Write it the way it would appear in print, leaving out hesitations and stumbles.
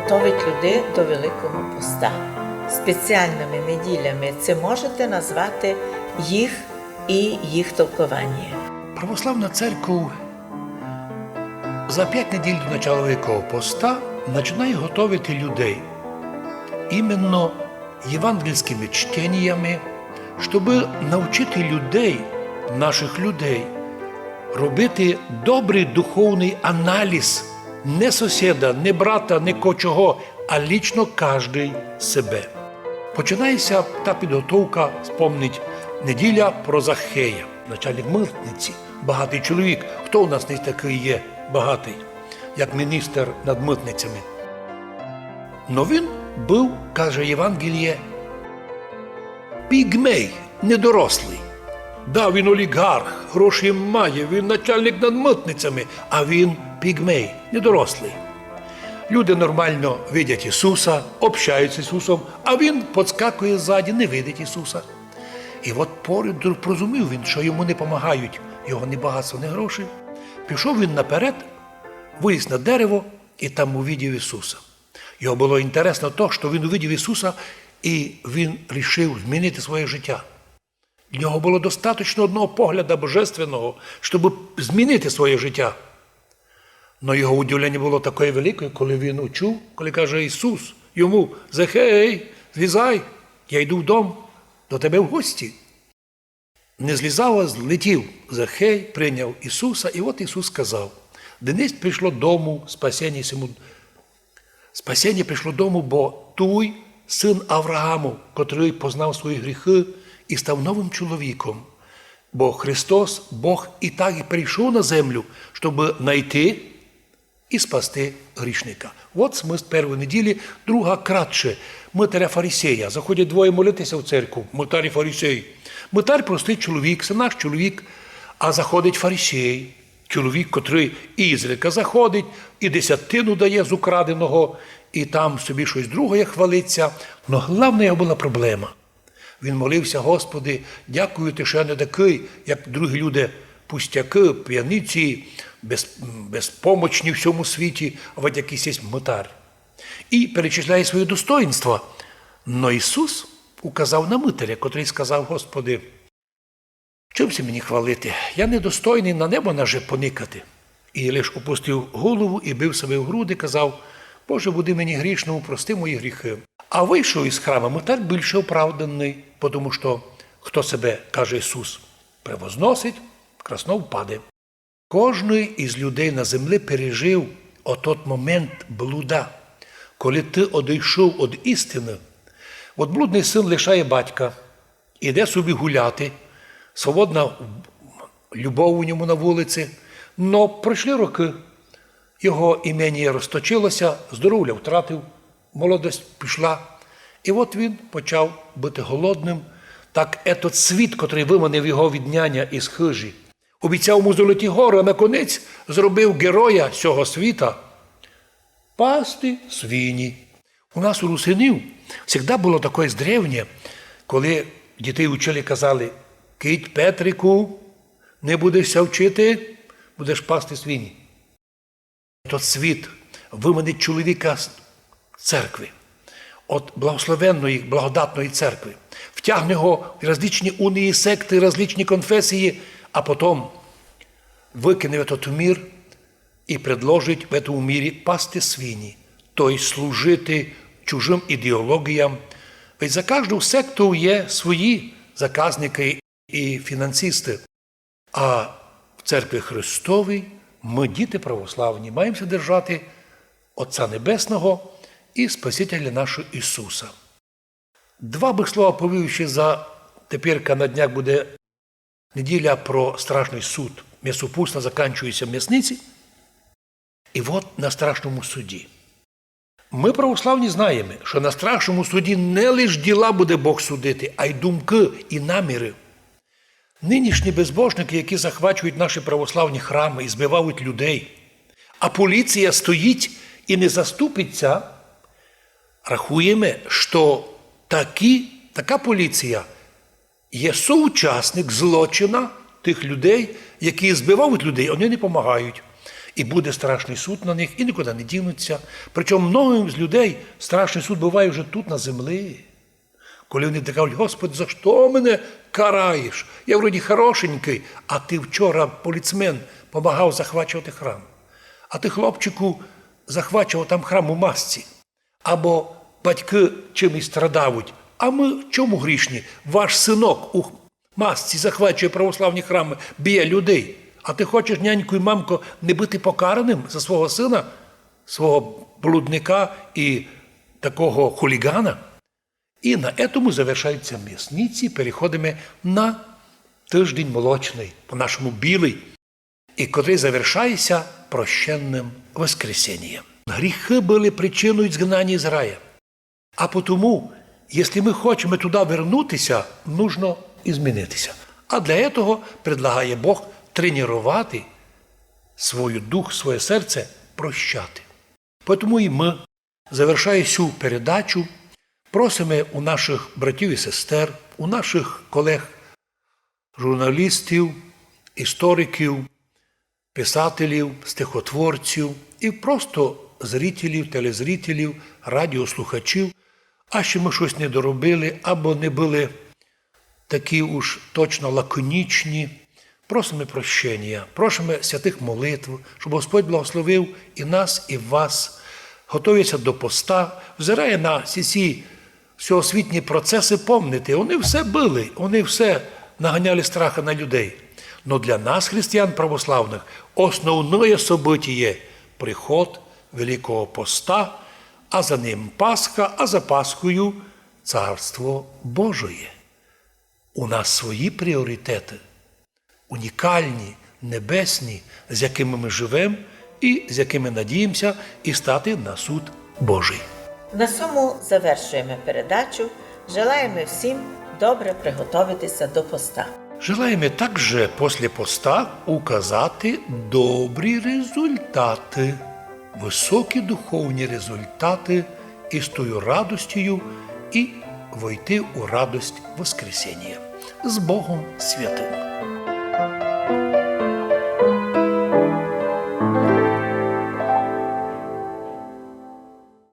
готовить людей до Великого Поста. Спеціальними неділями це можете назвати їх і їх толкування. Православна церква за 5 неділь до начала Великого Поста починає готувати людей іменно євангельськими чтеннями, щоб навчити людей, наших людей, робити добрий духовний аналіз не сусіда, не брата, не кочого, а лічно кожен себе. Починається та підготовка, спомнить, неділя про Захея, начальник митниці, багатий чоловік. Хто у нас не такий є багатий, як міністр над митницями? Но він був, каже Євангеліє, пігмей, недорослий. Да, він олігарх, гроші має, він начальник над митницями, а він пігмей, недорослий. Люди нормально видять Ісуса, общаються з Ісусом, а він підскакує ззаді, не видить Ісуса. І от порозумів він, що йому не допомагають його ні багатство, ні гроші. Пішов він наперед, виліз на дерево і там увидів Ісуса. Його було інтересно те, що він увидів Ісуса, і він вирішив змінити своє життя. В нього було достатньо одного погляду божественного, щоб змінити своє життя. Но його удивлення було таке велике, коли він учув, коли каже Ісус йому: «Захей, злізай, я йду вдома до тебе в гості». Не злізав, а злетів. Захей прийняв Ісуса, і от Ісус сказав: «Днесь прийшло дому спасіння сему». Спасіння прийшло дому, бо той син Аврааму, котрий познав свої гріхи і став новим чоловіком. Бо Христос, Бог, і так і прийшов на землю, щоб знайти і спасти грішника. От смисл першої неділі, друга кратше. Митаря фарисея. Заходять двоє молитися в церкву, митар і фарисей. Митар простий чоловік, це наш чоловік, а заходить фарисей. Чоловік, котрий і ізрека заходить, і десятину дає з украденого, і там собі щось друге хвалиться. Но головна його була проблема. Він молився: «Господи, дякую ти, що я не такий, як другі люди, пустяки, п'яниці, безпомочні в всьому світі, а от якийсь є митар». І перечисляє свої достоїнства. Но Ісус указав на митаря, котрий сказав: «Господи, чимся мені хвалити? Я недостойний на небо наже поникати». І лиш опустив голову і бив себе в груди, казав: «Боже, буди мені грішному, прости мої гріхи». А вийшов із храму митар більше оправданий, тому що хто себе, каже Ісус, превозносить, красно впаде. Кожний із людей на землі пережив отот момент блуда, коли ти одійшов від істини. От блудний син лишає батька, іде собі гуляти, свободна любов у ньому на вулиці, но пройшли роки, його ім'я розточилося, здоров'я втратив, молодість пішла, і от він почав бути голодним. Так етот світ, котрий виманив його від няння із хижі, обіцяв йому золоті гори, а наконець зробив героя цього світа – пасти свині. У нас у русинів завжди було таке древнє, коли дітей учили, казали: «Кить, Петрику, не будешся вчити, будеш пасти свині». Тот світ виманить чоловіка з церкви, від благословенної, благодатної церкви, втягне його в различні унії, секти, различні конфесії, а потім викине в этот мир і предложить в этом мирі пасти свині, тобто служити чужим ідеологіям. Ведь за кожну секту є свої заказники і фінансисти. А в церкві Христовій ми, діти православні, маємося держати Отця Небесного і Спасителя нашого Ісуса. Два би слова повів ще за теперка на днях буде неділя про страшний суд. М'ясопусно закінчується м'ясниці. І от на страшному суді. Ми, православні, знаємо, що на страшному суді не лише діла буде Бог судити, а й думки і наміри. Нинішні безбожники, які захвачують наші православні храми і збивають людей, а поліція стоїть і не заступиться, рахуємо, що така поліція є соучасник злочина тих людей, які збивають людей, вони не допомагають. і буде страшний суд на них, і нікуди не дінуться. Причому многим з людей страшний суд буває вже тут, на землі. Коли вони кажуть: Господи, за що мене караєш? Я вроді хорошенький, а ти вчора, поліцмен, допомагав захвачувати храм. А ти, хлопчику, захвачував там храм у масці. Або батьки чимось страдають. А ми чому грішні? Ваш синок у масці захвачує православні храми, б'є людей. А ти хочеш, няньку і мамко, не бути покараним за свого сина, свого блудника і такого хулігана? І на цьому завершаються м'ясниці, переходимо на тиждень молочний, по-нашому білий, і котрий завершається прощенним Воскресінням. Гріхи були причиною згнання з рая. А потому, якщо ми хочемо туди вернутися, нужно змінитися. А для цього предлагає Бог тренувати свій дух, своє серце, прощати. Тому і ми, завершаючи цю передачу, просимо у наших братів і сестер, у наших колег, журналістів, істориків, писателів, стихотворців і просто зрителів, телезрителів, радіослухачів, а ще ми щось не доробили або не були такі уж точно лаконічні. Просимо прощення, просимо святих молитв, щоб Господь благословив і нас, і вас, готується до поста, взирає на ці всеосвітні процеси, помните, вони все були, вони все наганяли страха на людей. Но для нас, християн православних, основне событие – приход Великого Поста, а за ним Пасха, а за Пасхою – Царство Божие. У нас свої пріоритети, унікальні, небесні, з якими ми живемо і з якими надіємося і стати на суд Божий. На цьому завершуємо передачу. Желаємо всім добре приготуватися до поста. Желаємо також після поста указати добрі результати, високі духовні результати і з тою радостю і войти у радость Воскресіння. З Богом святим!